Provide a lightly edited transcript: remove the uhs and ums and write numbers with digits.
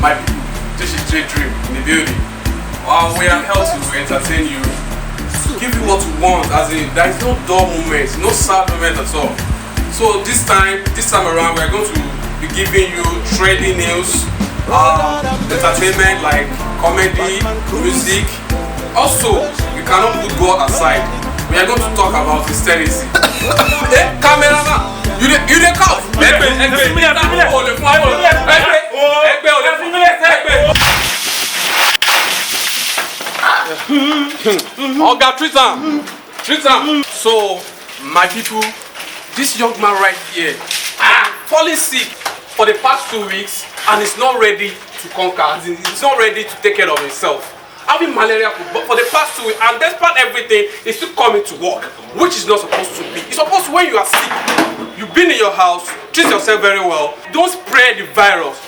My people, this is J Dream in the building. We are healthy to entertain you, give you what you want, as in there is no dull moments, no sad moment at all. So this time around, we are going to be giving you trending news, entertainment like comedy, music. Also, you cannot put God aside. We are going to talk about Christianity. Hey, cameraman, you the cough. Oga, treat am. So, my people, this young man right here, falling sick for the past 2 weeks, and is not ready to conquer. He's not ready to take care of himself. Having malaria for the past 2 weeks, and despite everything, he's still coming to work, which is not supposed to be. It's supposed to, when you are sick, you've been in your house, treat yourself very well. Don't spread the virus.